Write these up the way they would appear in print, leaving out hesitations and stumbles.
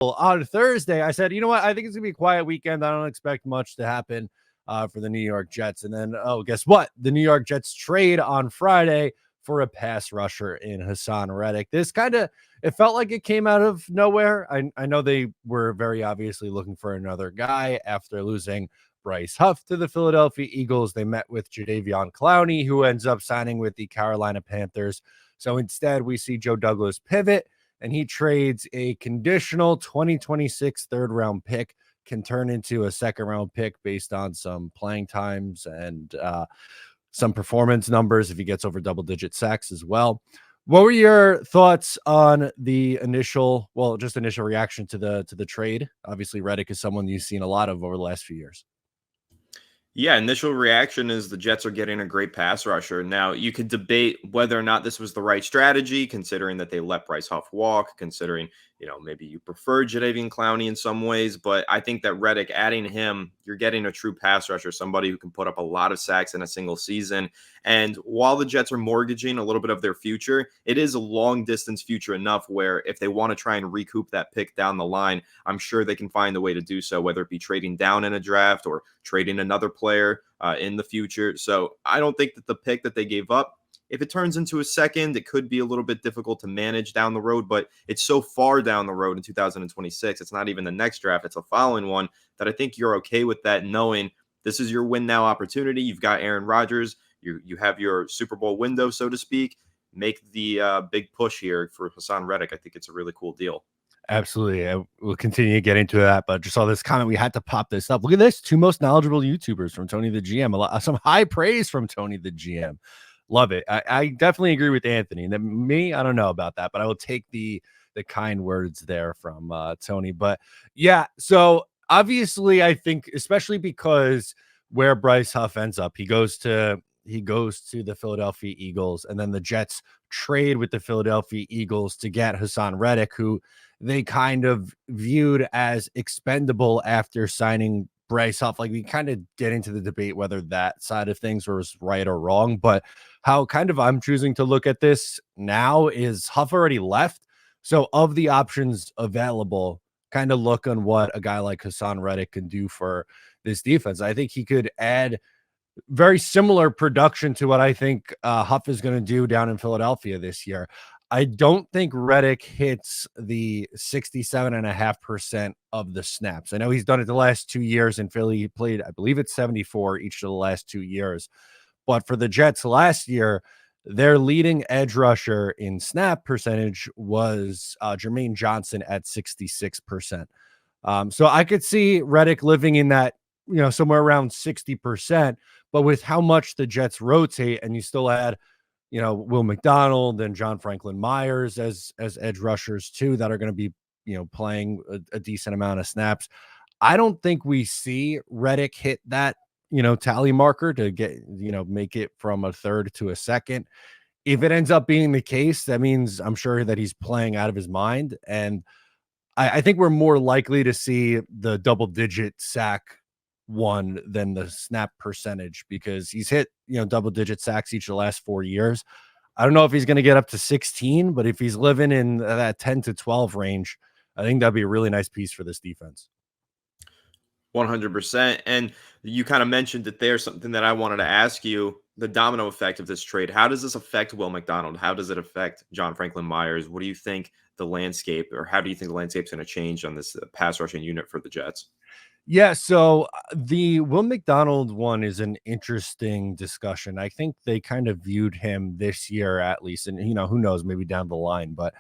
On Thursday, I said, you know what? I think it's going to be a quiet weekend. I don't expect much to happen for the New York Jets. And then, oh, guess what? The New York Jets trade on Friday for a pass rusher in Haason Reddick. This kind of, it felt like it came out of nowhere. I know they were very obviously looking for another guy after losing Bryce Huff to the Philadelphia Eagles. They met with Jadeveon Clowney, who ends up signing with the Carolina Panthers. So instead, we see Joe Douglas pivot, and he trades a conditional 2026 third-round pick, can turn into a second-round pick based on some playing times and some performance numbers if he gets over double-digit sacks as well. What were your thoughts on the initial reaction to the trade? Obviously, Reddick is someone you've seen a lot of over the last few years. Yeah, initial reaction is the Jets are getting a great pass rusher. Now, you could debate whether or not this was the right strategy, considering that they let Bryce Huff walk, considering, maybe you prefer Jadeveon Clowney in some ways. But I think that Reddick, adding him, you're getting a true pass rusher, somebody who can put up a lot of sacks in a single season. And while the Jets are mortgaging a little bit of their future, it is a long distance future enough where if they want to try and recoup that pick down the line, I'm sure they can find a way to do so, whether it be trading down in a draft or trading another player in the future. So I don't think that the pick that they gave up, if it turns into a second, it could be a little bit difficult to manage down the road, but it's so far down the road in 2026. It's not even the next draft. It's a following one that I think you're okay with that, knowing this is your win now opportunity. You've got Aaron Rodgers. You have your Super Bowl window, so to speak. Make the big push here for Haason Reddick. I think it's a really cool deal. Absolutely. We'll continue to get into that, but just saw this comment. We had to pop this up. Look at this. Two most knowledgeable YouTubers from Tony the GM. Some high praise from Tony the GM. Love it. I definitely agree with Anthony. And me, I don't know about that, but I will take the kind words there from Tony. But yeah, so obviously I think, especially because where Bryce Huff ends up, he goes to the Philadelphia Eagles, and then the Jets trade with the Philadelphia Eagles to get Haason Reddick, who they kind of viewed as expendable after signing Bryce Huff. Like, we kind of get into the debate whether that side of things was right or wrong, but how kind of I'm choosing to look at this now is Huff already left. So of the options available, kind of look on what a guy like Haason Reddick can do for this defense. I think he could add very similar production to what I think Huff is going to do down in Philadelphia this year. I don't think Reddick hits the 67.5% of the snaps. I know he's done it the last 2 years in Philly. He played, I believe it's 74 each of the last 2 years. But for the Jets last year, their leading edge rusher in snap percentage was Jermaine Johnson at 66%. So I could see Reddick living in that, somewhere around 60%. But with how much the Jets rotate, and you still add, Will McDonald and John Franklin Myers as edge rushers too, that are going to be, playing a decent amount of snaps. I don't think we see Reddick hit that, tally marker to get, make it from a third to a second. If it ends up being the case, that means I'm sure that he's playing out of his mind. And I think we're more likely to see the double-digit sack one than the snap percentage, because he's hit, double-digit sacks each of the last 4 years. I don't know if he's going to get up to 16, but if he's living in that 10 to 12 range, I think that'd be a really nice piece for this defense. 100%. And you kind of mentioned that there's something that I wanted to ask you, the domino effect of this trade. How does this affect Will McDonald? How does it affect John Franklin Myers? What do you think the landscape, or how do you think the landscape's going to change on this pass rushing unit for the Jets? Yeah, so the Will McDonald one is an interesting discussion. I think they kind of viewed him this year, at least, and who knows, maybe down the line, but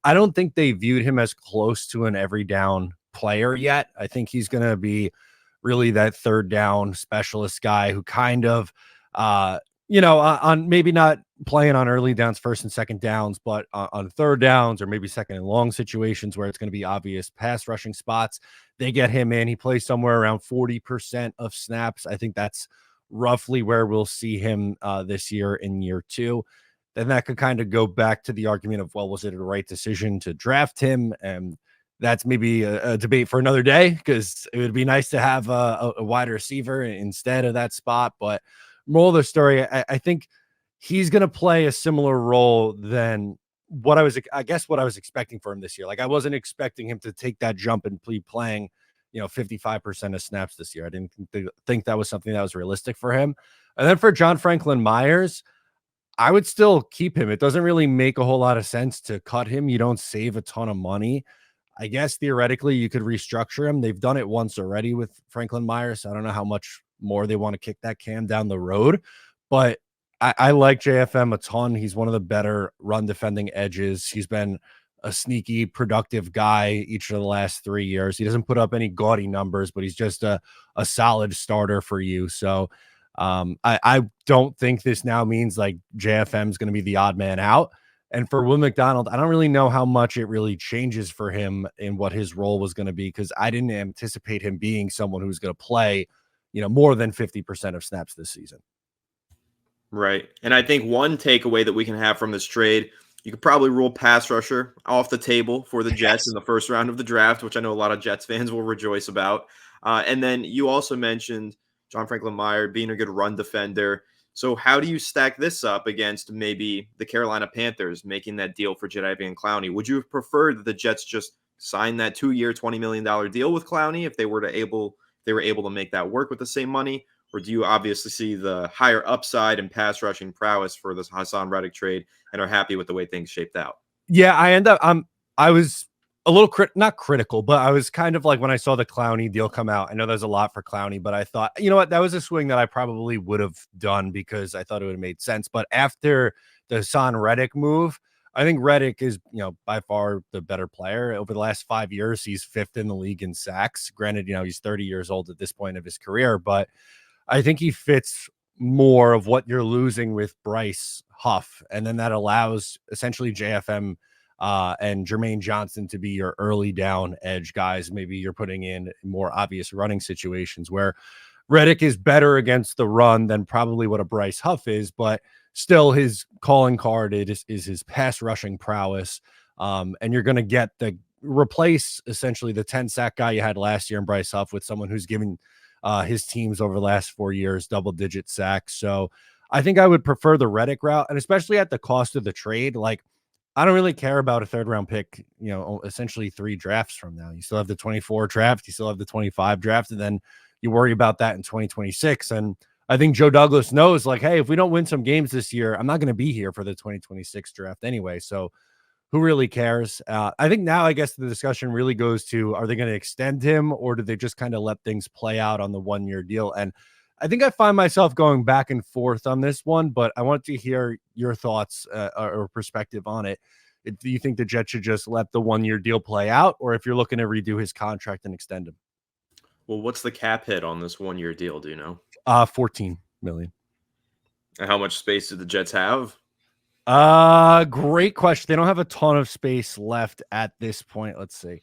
I don't think they viewed him as close to an every down player yet. I think he's going to be really that third down specialist guy who kind of, on maybe not playing on early downs, first and second downs, but on third downs or maybe second and long situations where it's going to be obvious pass rushing spots, they get him in. He plays somewhere around 40% of snaps. I think that's roughly where we'll see him this year in year two. Then that could kind of go back to the argument of, well, was it a right decision to draft him? And that's maybe a debate for another day, because it would be nice to have a wide receiver instead of that spot. But moral of the story, I think he's going to play a similar role than I guess what I was expecting for him this year. Like I wasn't expecting him to take that jump and be playing, 55% of snaps this year. I didn't think that was something that was realistic for him. And then for John Franklin Myers, I would still keep him. It doesn't really make a whole lot of sense to cut him. You don't save a ton of money. I guess theoretically you could restructure him. They've done it once already with Franklin Myers. So I don't know how much more they want to kick that can down the road, but I like JFM a ton. He's one of the better run defending edges. He's been a sneaky, productive guy each of the last 3 years. He doesn't put up any gaudy numbers, but he's just a solid starter for you. So I don't think this now means like JFM is going to be the odd man out. And for Will McDonald, I don't really know how much it really changes for him in what his role was going to be, because I didn't anticipate him being someone who's going to play, more than 50% of snaps this season. Right. And I think one takeaway that we can have from this trade, you could probably rule pass rusher off the table for the Jets in the first round of the draft, which I know a lot of Jets fans will rejoice about. And then you also mentioned John Franklin Myers being a good run defender. So how do you stack this up against maybe the Carolina Panthers making that deal for Jadeveon Clowney? Would you have preferred that the Jets just sign that 2-year, $20 million deal with Clowney if they were able to make that work with the same money? Or do you obviously see the higher upside and pass rushing prowess for this Haason Reddick trade and are happy with the way things shaped out? Yeah, I was a little not critical, but I was kind of like when I saw the Clowney deal come out. I know there's a lot for Clowney, but I thought, you know what, that was a swing that I probably would have done because I thought it would have made sense. But after the Haason Reddick move, I think Reddick is, by far the better player. Over the last 5 years, he's 5th in the league in sacks. Granted, he's 30 years old at this point of his career, but I think he fits more of what you're losing with Bryce Huff. And then that allows essentially JFM and Jermaine Johnson to be your early down edge guys. Maybe you're putting in more obvious running situations where Reddick is better against the run than probably what a Bryce Huff is, but still his calling card is his pass rushing prowess. And you're going to get replace essentially the 10 sack guy you had last year in Bryce Huff with someone who's given his teams over the last 4 years double-digit sacks. So I think I would prefer the Reddick route, and especially at the cost of the trade. Like, I don't really care about a 3rd-round pick, essentially 3 drafts from now. You still have the 24 draft, you still have the 25 draft, and then you worry about that in 2026. And I think Joe Douglas knows, like, hey, if we don't win some games this year, I'm not going to be here for the 2026 draft anyway. So who really cares? I think now, I guess the discussion really goes to, are they going to extend him, or do they just kind of let things play out on the 1-year deal? And I think I find myself going back and forth on this one, but I want to hear your thoughts or perspective on it. Do you think the Jets should just let the 1-year deal play out, or if you're looking to redo his contract and extend him? Well, what's the cap hit on this 1-year deal? Do you know? 14 million. And how much space do the Jets have? Great question. They don't have a ton of space left at this point. Let's see.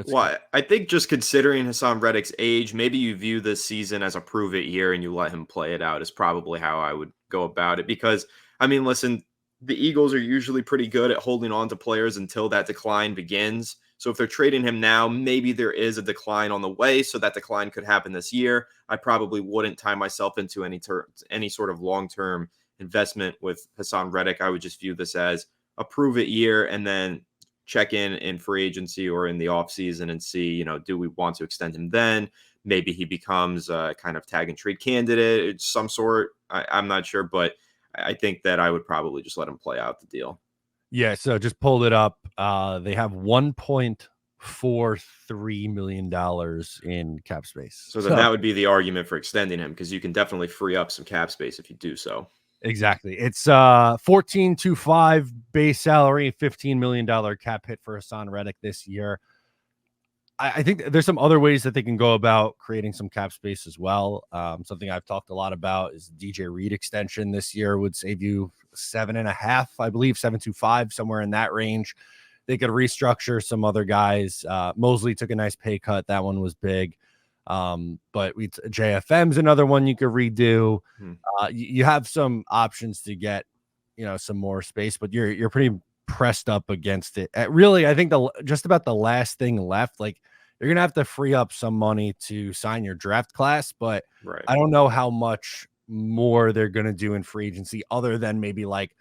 Well, I think just considering Haason Reddick's age, maybe you view this season as a prove it year and you let him play it out is probably how I would go about it. Because, I mean, listen, the Eagles are usually pretty good at holding on to players until that decline begins. So if they're trading him now, maybe there is a decline on the way. So that decline could happen this year. I probably wouldn't tie myself into any sort of long-term investment with Haason Reddick. I would just view this as a prove it year and then check in free agency or in the offseason and see, do we want to extend him then? Maybe he becomes a kind of tag and trade candidate, some sort. I'm not sure, but I think that I would probably just let him play out the deal. Yeah, so just pulled it up. They have $1.43 million in cap space. So then that would be the argument for extending him, because you can definitely free up some cap space if you do so. Exactly. It's 14.25 base salary, $15 million cap hit for Haason Reddick this year. I think there's some other ways that they can go about creating some cap space as well. Something I've talked a lot about is DJ Reed extension this year would save you 7.5, I believe 7.25, somewhere in that range. They could restructure some other guys. Mosley took a nice pay cut. That one was big. But JFM's another one you could redo. You have some options to get, some more space, but you're pretty pressed up against it. Really, I think just about the last thing left, like you're going to have to free up some money to sign your draft class, but right. I don't know how much more they're going to do in free agency other than maybe like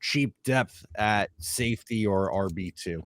cheap depth at safety or RB2.